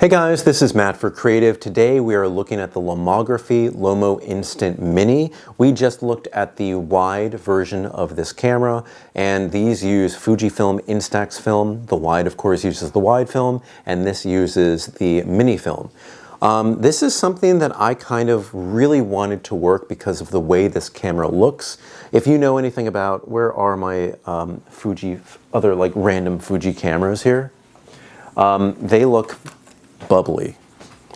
Hey guys, this is Matt for Creative. Today we are looking at the Lomography Lomo'Instant Mini. We just looked at the wide version of this camera, and these use Fujifilm Instax film. The wide, of course, uses the wide film, and this uses the mini film. This is something that I kind of really wanted to work because of the way this camera looks. If you know anything about, where are my other like random Fuji cameras here? They look bubbly.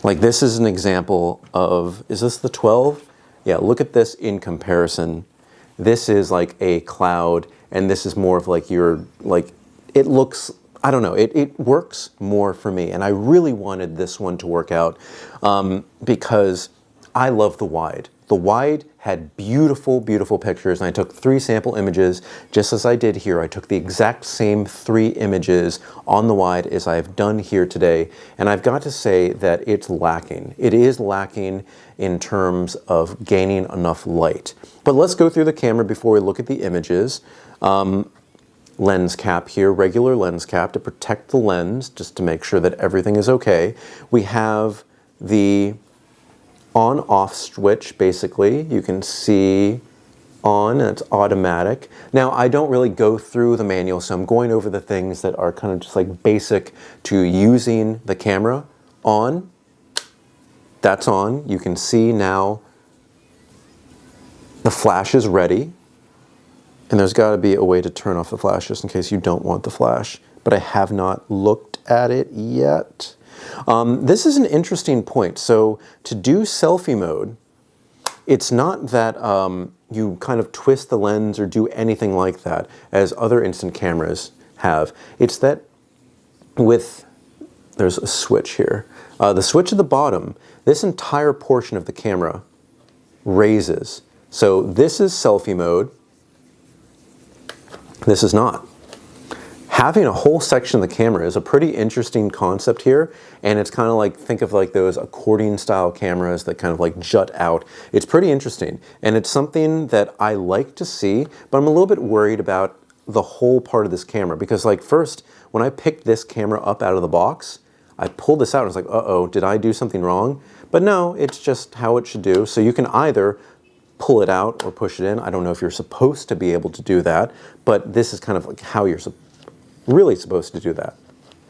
Like this is an example of, is this the 12? Yeah, look at this in comparison. This is like a cloud, and this is more of like your, like, it looks, I don't know, it works more for me. And I really wanted this one to work out because I love the wide. The wide had beautiful, beautiful pictures, and I took 3 sample images, just as I did here. I took the exact same 3 images on the wide as I have done here today, and I've got to say that it's lacking. It is lacking in terms of gaining enough light. But let's go through the camera before we look at the images. Lens cap here, regular lens cap to protect the lens, just to make sure that everything is okay. We have the on-off switch, basically. You can see on, and it's automatic. Now, I don't really go through the manual, so I'm going over the things that are kind of just like basic to using the camera. On, that's on. You can see now the flash is ready, and there's got to be a way to turn off the flash just in case you don't want the flash, but I have not looked at it yet. This is an interesting point. So to do selfie mode, it's not that you kind of twist the lens or do anything like that as other instant cameras have. It's that there's a switch here. The switch at the bottom, this entire portion of the camera raises. So this is selfie mode. This is not. Having a whole section of the camera is a pretty interesting concept here, and it's kind of like, think of like those accordion style cameras that kind of like jut out. It's pretty interesting, and it's something that I like to see, but I'm a little bit worried about the whole part of this camera, because like first, when I picked this camera up out of the box, I pulled this out and I was like, uh-oh, did I do something wrong? But no, it's just how it should do. So you can either pull it out or push it in. I don't know if you're supposed to be able to do that, but this is kind of like how you're really supposed to do that.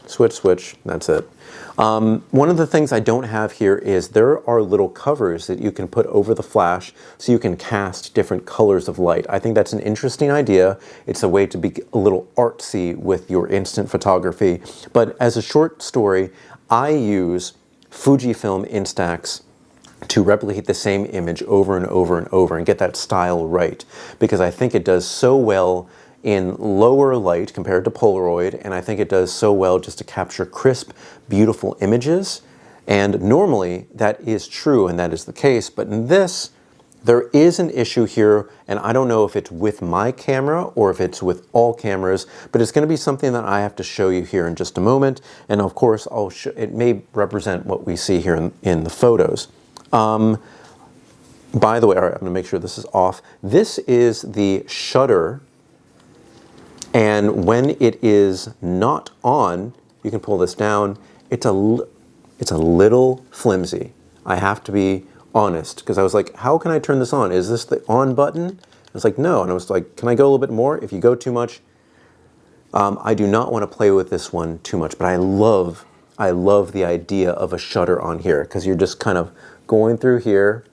Switch, switch, that's it. One of the things I don't have here is there are little covers that you can put over the flash so you can cast different colors of light. I think that's an interesting idea. It's a way to be a little artsy with your instant photography. But as a short story, I use Fujifilm Instax to replicate the same image over and over and over and get that style right, because I think it does so well in lower light compared to Polaroid, and I think it does so well just to capture crisp, beautiful images. And normally that is true and that is the case, but in this, there is an issue here, and I don't know if it's with my camera or if it's with all cameras, but it's going to be something that I have to show you here in just a moment, and of course it may represent what we see here in the photos. By the way, all right, I'm going to make sure this is off. This is the shutter, and when it is not on, you can pull this down. It's a little flimsy. I have to be honest, because I was like, how can I turn this on? Is this the on button? I was like, no. And I was like, can I go a little bit more? If you go too much, I do not want to play with this one too much, but I love the idea of a shutter on here, because you're just kind of going through here,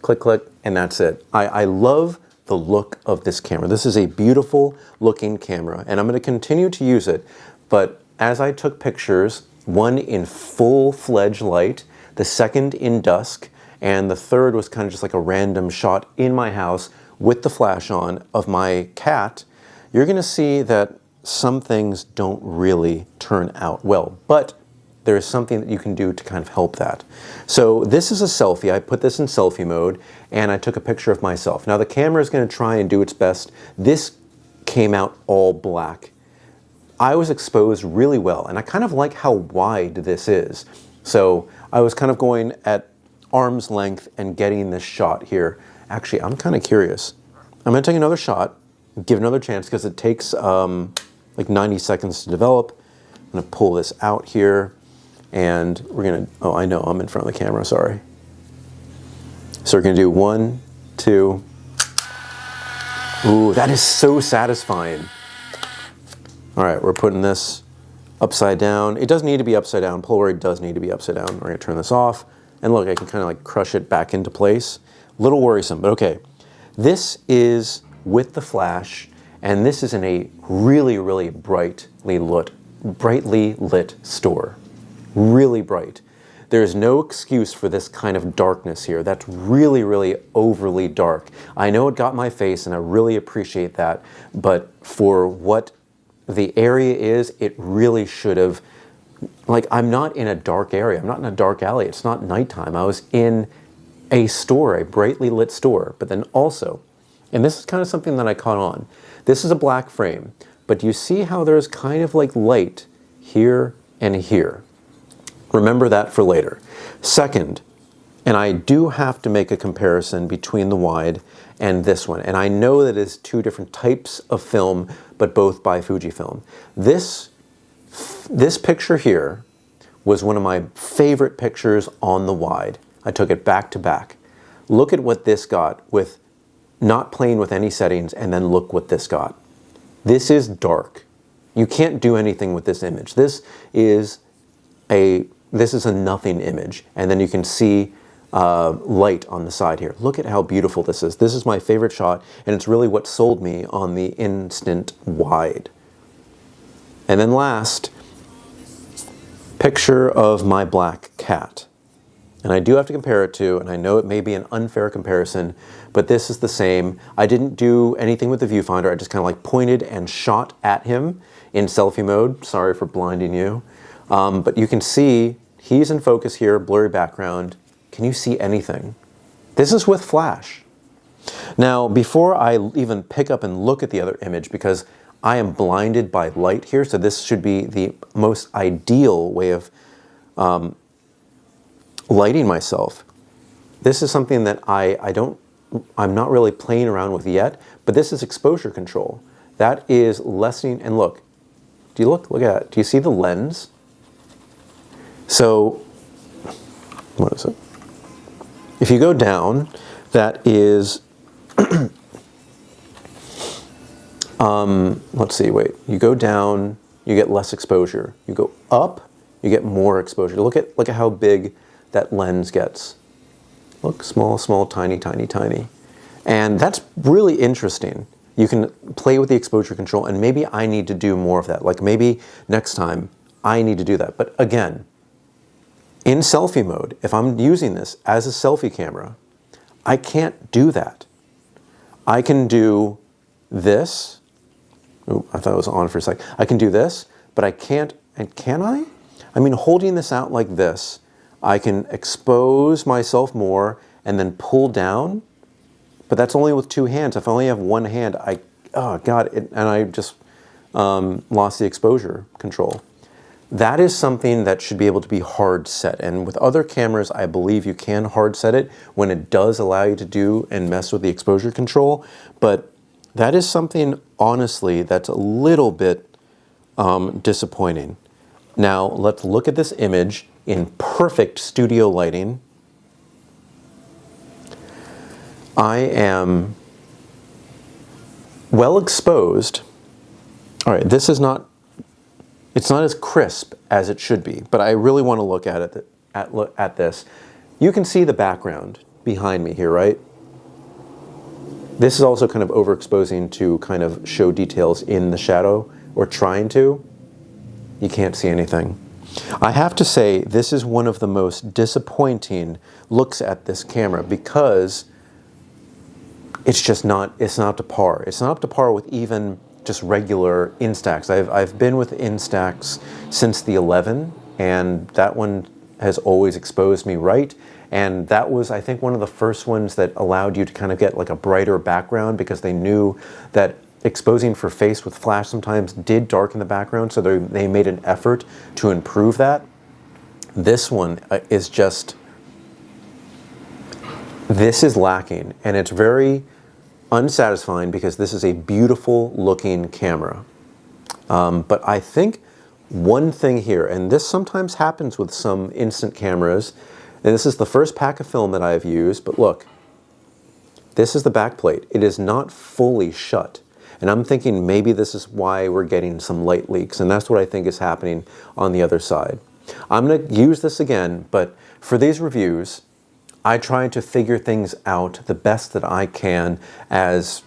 click, click, and that's it. I love the look of this camera. This is a beautiful looking camera, and I'm going to continue to use it. But as I took pictures, one in full-fledged light, the second in dusk, and the third was kind of just like a random shot in my house with the flash on of my cat, you're going to see that some things don't really turn out well. But there is something that you can do to kind of help that. So this is a selfie. I put this in selfie mode, and I took a picture of myself. Now the camera is going to try and do its best. This came out all black. I was exposed really well, and I kind of like how wide this is. So I was kind of going at arm's length and getting this shot here. Actually, I'm kind of curious. I'm going to take another shot, give another chance, because it takes like 90 seconds to develop. I'm going to pull this out here. And we're gonna, oh, I know, I'm in front of the camera, sorry. So we're gonna do 1, 2. Ooh, that is so satisfying. All right, we're putting this upside down. It doesn't need to be upside down. Polaroid does need to be upside down. We're gonna turn this off. And look, I can kind of like crush it back into place. A little worrisome, but okay. This is with the flash, and this is in a really, really brightly lit store. Really bright. There's no excuse for this kind of darkness here. That's really, really overly dark. I know it got my face, and I really appreciate that, but for what the area is, it really should have, like, I'm not in a dark area. I'm not in a dark alley. It's not nighttime. I was in a store, a brightly lit store. But then also, and this is kind of something that I caught on, this is a black frame, but you see how there's kind of like light here and here. Remember that for later. Second, and I do have to make a comparison between the wide and this one. And I know that it's two different types of film, but both by Fujifilm. This picture here was one of my favorite pictures on the wide. I took it back to back. Look at what this got with not playing with any settings, and then look what this got. This is dark. You can't do anything with this image. This is a nothing image, and then you can see light on the side here. Look at how beautiful this is. This is my favorite shot, and it's really what sold me on the Instant Wide. And then last, picture of my black cat. And I do have to compare it to, and I know it may be an unfair comparison, but this is the same. I didn't do anything with the viewfinder. I just kind of like pointed and shot at him in selfie mode. Sorry for blinding you. But you can see he's in focus here, blurry background. Can you see anything? This is with flash. Now, before I even pick up and look at the other image, because I am blinded by light here, so this should be the most ideal way of lighting myself. This is something that I'm not really playing around with yet, but this is exposure control. That is lessening, and look, look at that. Do you see the lens? So, what is it? If you go down, that is, let's see, wait. You go down, you get less exposure. You go up, you get more exposure. Look at how big that lens gets. Look, small, small, tiny, tiny, tiny. And that's really interesting. You can play with the exposure control, and maybe I need to do more of that. Like maybe next time I need to do that. But again, in selfie mode, if I'm using this as a selfie camera, I can't do that. I can do this. Oh, I thought it was on for a sec. I can do this, but I can't, and can I? I mean, holding this out like this, I can expose myself more and then pull down, but that's only with two hands. If I only have one hand, oh God, and I just lost the exposure control. That is something that should be able to be hard set. And with other cameras, I believe you can hard set it when it does allow you to do and mess with the exposure control. But that is something, honestly, that's a little bit disappointing. Now, let's look at this image in perfect studio lighting. I am well exposed. All right, this is not, it's not as crisp as it should be, but I really want to look at it, at this. You can see the background behind me here, right? This is also kind of overexposing to kind of show details in the shadow, or trying to. You can't see anything. I have to say, this is one of the most disappointing looks at this camera because it's just not, it's not up to par. It's not up to par with even just regular Instax. I've been with Instax since the 11, and that one has always exposed me right. And that was, I think, one of the first ones that allowed you to kind of get like a brighter background, because they knew that exposing for face with flash sometimes did darken the background, so they made an effort to improve that. This one is just, this is lacking, and it's very unsatisfying because this is a beautiful looking camera. But I think one thing here, and this sometimes happens with some instant cameras, and this is the first pack of film that I've used, but look, this is the back plate. It is not fully shut. And I'm thinking maybe this is why we're getting some light leaks, and that's what I think is happening on the other side. I'm going to use this again, but for these reviews, I try to figure things out the best that I can as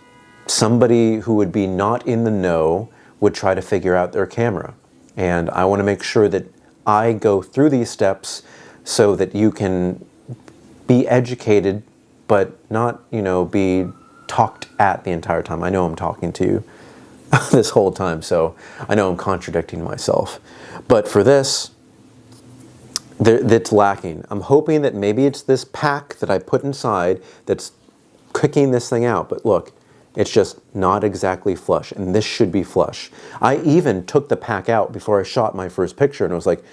somebody who would be not in the know would try to figure out their camera. And I want to make sure that I go through these steps so that you can be educated, but not, you know, be talked at the entire time. I know I'm talking to you this whole time, so I know I'm contradicting myself. But for this, that's lacking. I'm hoping that maybe it's this pack that I put inside that's kicking this thing out, but look, it's just not exactly flush, and this should be flush. I even took the pack out before I shot my first picture, and I was like,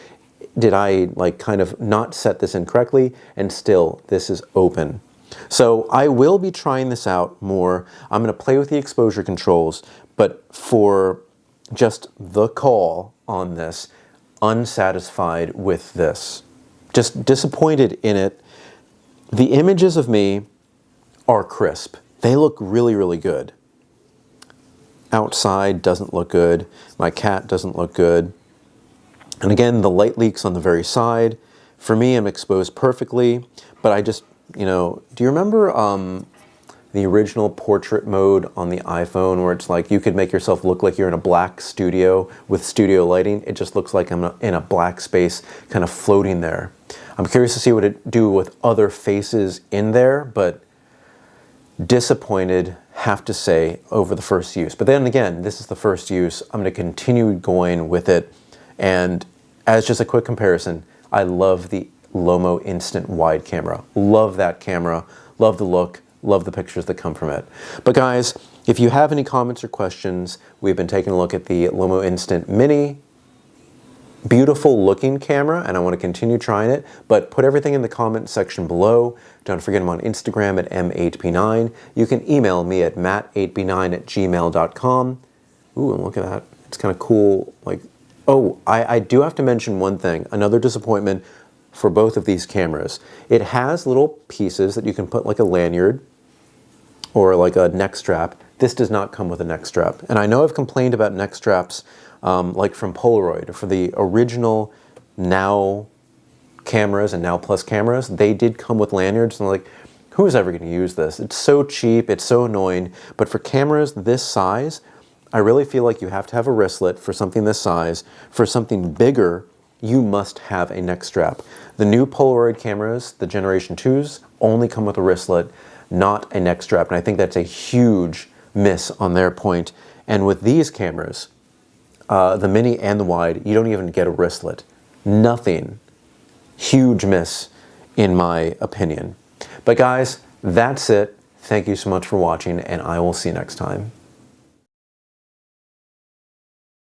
did I like kind of not set this in correctly? And still, this is open. So I will be trying this out more. I'm going to play with the exposure controls, but for just the call on this, unsatisfied with this. Just disappointed in it. The images of me are crisp. They look really, really good. Outside doesn't look good. My cat doesn't look good. And again, the light leaks on the very side. For me, I'm exposed perfectly, but I just, you know, do you remember the original portrait mode on the iPhone where it's like you could make yourself look like you're in a black studio with studio lighting? It just looks like I'm in a black space kind of floating there. I'm curious to see what it do with other faces in there, but disappointed, have to say, over the first use. But then again, this is the first use. I'm going to continue going with it. And as just a quick comparison, I love the Lomo Instant wide camera. Love that camera. Love the look. Love the pictures that come from it. But guys, if you have any comments or questions, we've been taking a look at the Lomo Instant Mini. Beautiful looking camera, and I want to continue trying it, but put everything in the comment section below. Don't forget I'm on Instagram at m8b9. You can email me at matt8b9@gmail.com. Ooh, and look at that. It's kind of cool. Like, oh, I do have to mention one thing. Another disappointment for both of these cameras. It has little pieces that you can put like a lanyard or like a neck strap. This does not come with a neck strap. And I know I've complained about neck straps like from Polaroid. For the original Now cameras and Now Plus cameras, they did come with lanyards, and like, who's ever going to use this? It's so cheap, it's so annoying. But for cameras this size, I really feel like you have to have a wristlet for something this size. For something bigger, you must have a neck strap. The new Polaroid cameras, the Generation 2s, only come with a wristlet, not a neck strap. And I think that's a huge miss on their point. And with these cameras, the mini and the wide, you don't even get a wristlet. Nothing. Huge miss, in my opinion. But guys, that's it. Thank you so much for watching, and I will see you next time.